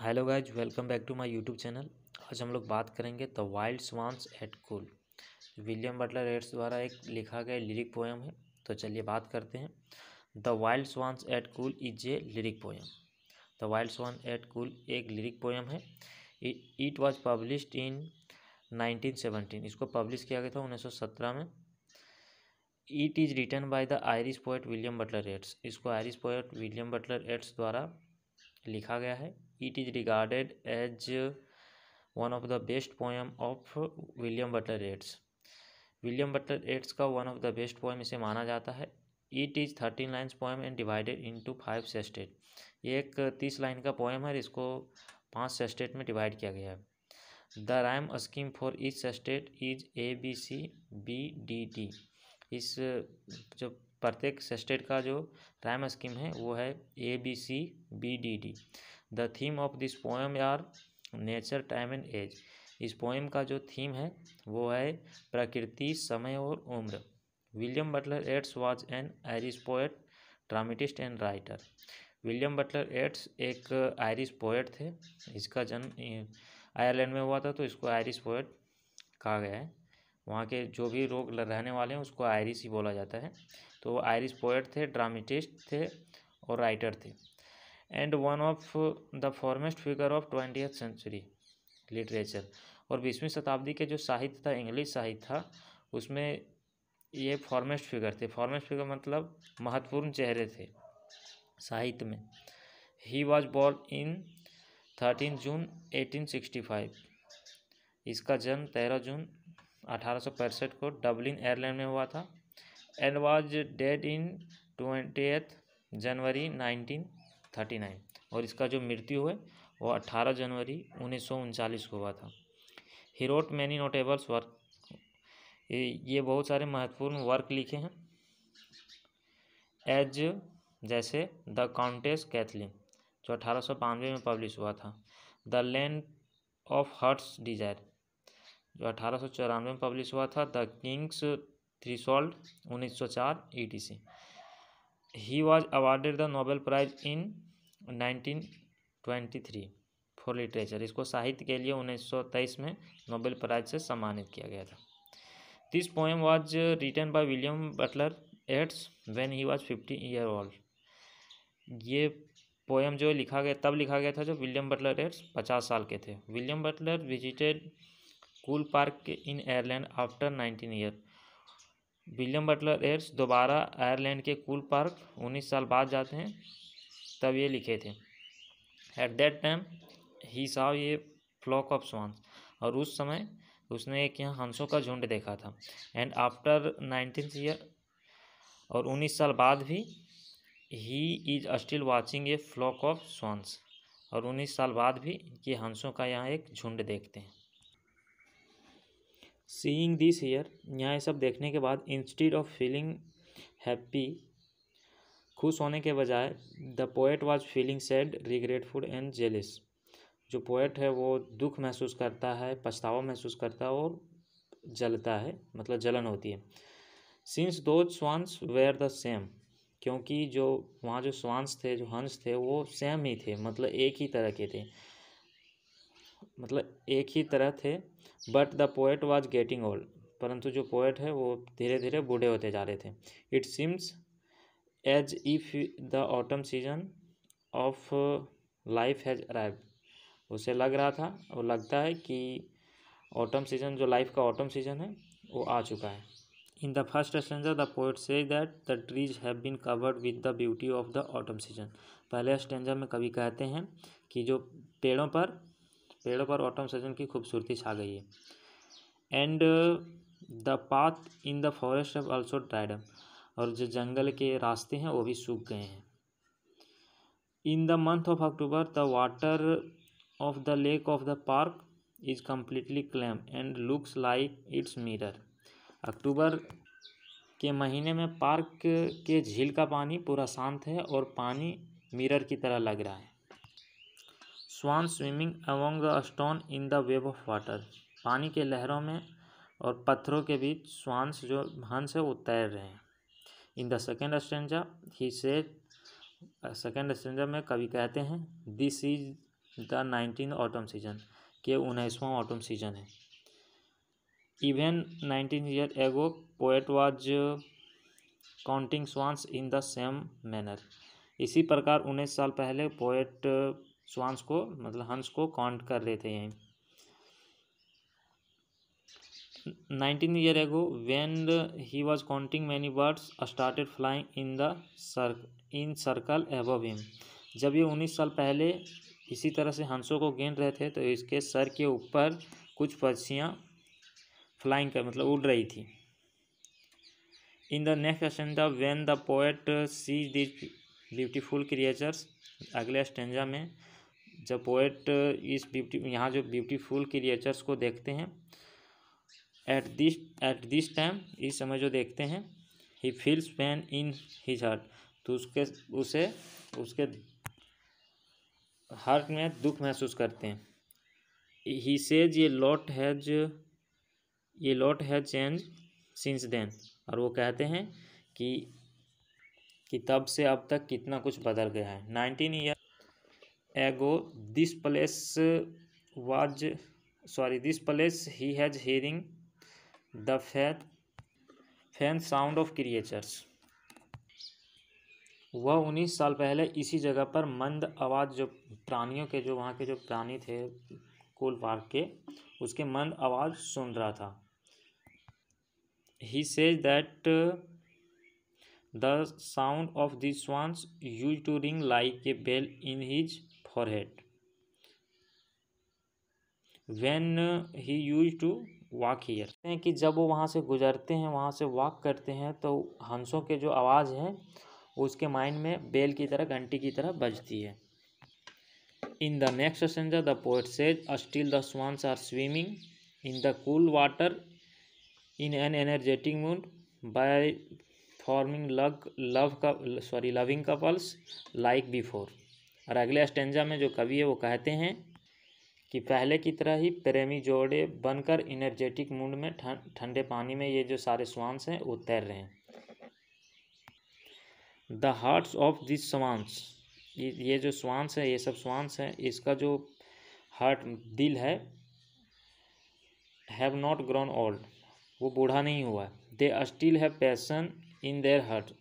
Hello guys, welcome back to my YouTube channel. आज हम लोग बात करेंगे the wild swans at Coole. William Butler Yeats द्वारा एक लिखा गया लिरिक पोएम है। तो चलिए बात करते हैं। The wild swans at Coole is a lyric poem. The wild swan at Coole एक लिरिक पोएम है। It was published in 1917। इसको पब्लिश किया गया था 1917 में। It is written by the Irish poet William Butler Yeats. इसको Irish poet William Butler Yeats द्वारा लिखा गया है। It is regarded as one of the best poem of William Butler Yeats. William Butler येट्स का one of the best poem इसे माना जाता है। It is 13 lines poem and divided into 5 sestet. ये एक 30 लाइन का पोएम है। इसको 5 सेस्टेट में डिवाइड किया गया है। The rhyme scheme for each sestet is ABCBDD। इस जो प्रत्येक सेस्टेट का जो राइम स्कीम है वो है ABCBDD। The theme of this poem are nature, time and age. इस पोएम का जो थीम है वो है प्रकृति, समय और उम्र। William Butler Yeats was an Irish poet, dramatist and writer. William Butler Yeats एक आयरिश पोएट थे। इसका जन्म आयरलैंड में हुआ था, तो इसको आयरिश पोएट कहा गया है। वहाँ के जो भी लोग रहने वाले हैं उसको आयरिश ही बोला जाता है। तो वो आयरिश पोएट थे, ड्रामेटिस्ट थे और राइटर थे। And one of the foremost figure of 20th century literature. और 20वीं शताब्दी के जो साहित्य था, इंग्लिश साहित्य था, उसमें ये फॉरमेस्ट फिगर थे। फॉरमेस्ट फिगर मतलब महत्वपूर्ण चेहरे थे साहित्य में। ही वॉज बोर्न इन 13 जून 1865। इसका जन्म 13 जून 1865 को डबलिन आयरलैंड में हुआ था। And was dead in 20th जनवरी 1939। और इसका जो मृत्यु है वो 18 जनवरी 1939 को हुआ था। He wrote many notables work. ये बहुत सारे महत्वपूर्ण वर्क लिखे हैं। एज जैसे द काउंटेस कैथलीन, जो 1892 में पब्लिश हुआ था। The land of heart's desire, जो 1894 में पब्लिश हुआ था। The king's threshold 1904 ETC। He was awarded the Nobel prize in 1923 for literature. इसको साहित्य के लिए 1923 में नोबेल प्राइज से सम्मानित किया गया था। This poem was written by William Butler Yeats when he was 50 year old. ये पोएम जो लिखा गया तब लिखा गया था जब विलियम बटलर येट्स 50 साल के थे। William Butler visited Coole Park in Ireland after 19 year. William Butler Yeats दोबारा आयरलैंड के कूल पार्क 19 साल बाद जाते हैं, तब ये लिखे थे। At that time he saw ये फ्लॉक ऑफ स्वान्स। और उस समय उसने एक यहाँ हंसों का झुंड देखा था। एंड आफ्टर 19 ईयर, और 19 साल बाद भी, he is still watching a flock of swans. और 19 साल बाद भी ये हंसों का यहाँ एक झुंड देखते हैं। सीइंग दिस ईयर, यहाँ सब देखने के बाद, इंस्टीड ऑफ फीलिंग हैप्पी, खुश होने के बजाय, the poet was feeling sad, regretful and jealous. जो पोएट है वो दुख महसूस करता है, पछतावा महसूस करता है और जलता है, मतलब जलन होती है। Since those swans were the same, क्योंकि जो वहाँ जो स्वान्स थे, जो हंस थे, वो सेम ही थे, मतलब एक ही तरह के थे, मतलब एक ही तरह थे। But the poet was getting old, परंतु जो पोएट है वो धीरे धीरे बूढ़े होते जा रहे थे। It seems as if the autumn season of life has arrived. उसे लग रहा था और लगता है कि ऑटम सीजन, जो लाइफ का ऑटम सीजन है, वो आ चुका है। In the first stanza the poet say that the trees have been covered with the beauty of the autumn season. पहले स्टेंजा में कवि कहते हैं कि जो पेड़ों पर ऑटम सीजन की खूबसूरती छा गई है। And the path in the forest have also dried up. और जो जंगल के रास्ते हैं वो भी सूख गए हैं। In the month of October the water of the lake of the park is completely calm and looks like it's mirror. अक्टूबर के महीने में पार्क के झील का पानी पूरा शांत है और पानी मिरर की तरह लग रहा है। Swan swimming among the stone in the wave of water. पानी के लहरों में और पत्थरों के बीच स्वान्स, जो हंस है, वो तैर रहे हैं। In the second stanza he said, second stanza में कवि कहते हैं, this is the 19th autumn season, के 19वां ऑटम सीजन है। Even 19 year ago poet was counting swans in the same manner, इसी प्रकार 19 साल पहले पोएट स्वान्स को मतलब हंस को काउंट कर रहे थे यहीं। 19 year ago when he was counting many birds started flying in circle above him, जब ये 19 साल पहले इसी तरह से हंसों को गिन रहे थे तो इसके सर के ऊपर कुछ पक्षियाँ फ्लाइंग कर मतलब उड़ रही थी। In the next stanza when the poet sees this beautiful creatures, अगले स्टेंजा में जब पोएट यहाँ जो ब्यूटीफुल क्रिएचर्स को देखते हैं, एट दिस टाइम, इस समय जो देखते हैं, he feels pain in his heart, तो उसके हार्ट में दुख महसूस करते हैं। ही सेज ये lot has change since then, और वो कहते हैं कि तब से अब तक कितना कुछ बदल गया है। 19 year ago this place he has hearing the fan sound of creatures, वह 19 साल पहले इसी जगह पर मंद आवाज़ जो प्राणियों के जो वहाँ के जो प्राणी थे कूल पार्क के, उसके मंद आवाज़ सुन रहा था। He says that the sound of the swans use to ring like a bell in his forehead when he use to walk here, कि जब वो वहाँ से गुजरते हैं, वहाँ से वॉक करते हैं, तो हंसों के जो आवाज़ है उसके माइंड में बेल की तरह, घंटी की तरह बजती है। In the next stanza the poet says still the swans are swimming in the cool water in an energetic mood by forming loving couples like before, और अगले स्टेंजा में जो कवि है वो कहते हैं कि पहले की तरह ही प्रेमी जोड़े बनकर एनर्जेटिक मूड में ठंडे पानी में ये जो सारे स्वान्स हैं वो तैर रहे हैं। The hearts of this swans, ये जो स्वान्स है, ये सब स्वान्स हैं, इसका जो हार्ट दिल है, हैव नॉट ग्रोन ओल्ड, वो बूढ़ा नहीं हुआ। They still have passion in their heart,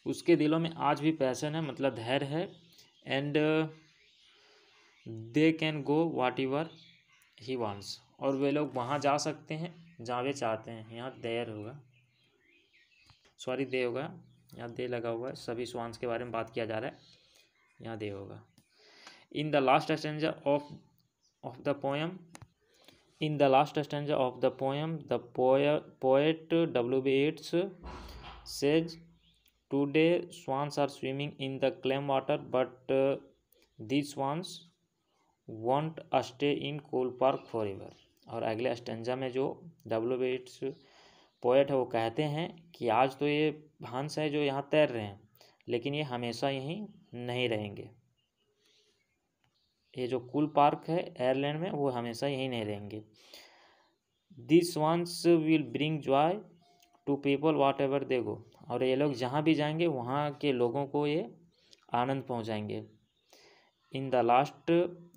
उसके दिलों में आज भी पैशन है, मतलब धैर्य है। And they can go whatever he wants, और वे लोग वहाँ जा सकते हैं जहाँ वे चाहते हैं। यहाँ देयर होगा, सॉरी दे होगा, यहाँ दे लगा हुआ है, सभी स्वान्स के बारे में बात किया जा रहा है, यहाँ दे होगा। In the last stanza of the poem the poet W.B. Yeats says today swans are swimming in the calm water but these swans won't stay in Cool Park forever, और अगले स्टेंजा में जो W.B. Yeats पोएट है वो कहते हैं कि आज तो ये हंस है जो यहाँ तैर रहे हैं, लेकिन ये हमेशा यहीं नहीं रहेंगे। ये जो कूल पार्क है आयरलैंड में, वो हमेशा यहीं नहीं रहेंगे। This swans will bring joy to people whatever they go, और ये लोग जहाँ भी जाएंगे वहाँ के लोगों को ये आनंद पहुँचाएंगे। इन द लास्ट,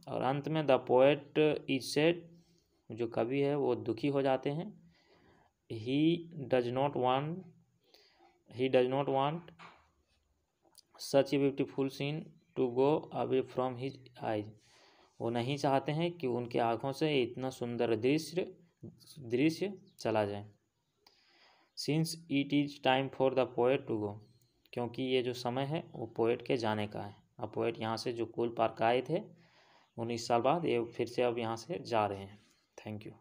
और अंत में द पोएट इज सेड, जो कवि है वो दुखी हो जाते हैं। he does not want such a beautiful scene to go away from his eyes, वो नहीं चाहते हैं कि उनके आँखों से इतना सुंदर दृश्य चला जाए। since it is time for the poet to go, क्योंकि ये जो समय है वो पोएट के जाने का है। अब पोएट यहाँ से जो कूल पार्क आए थे 19 साल बाद, ये फिर से अब यहाँ से जा रहे हैं। Thank you.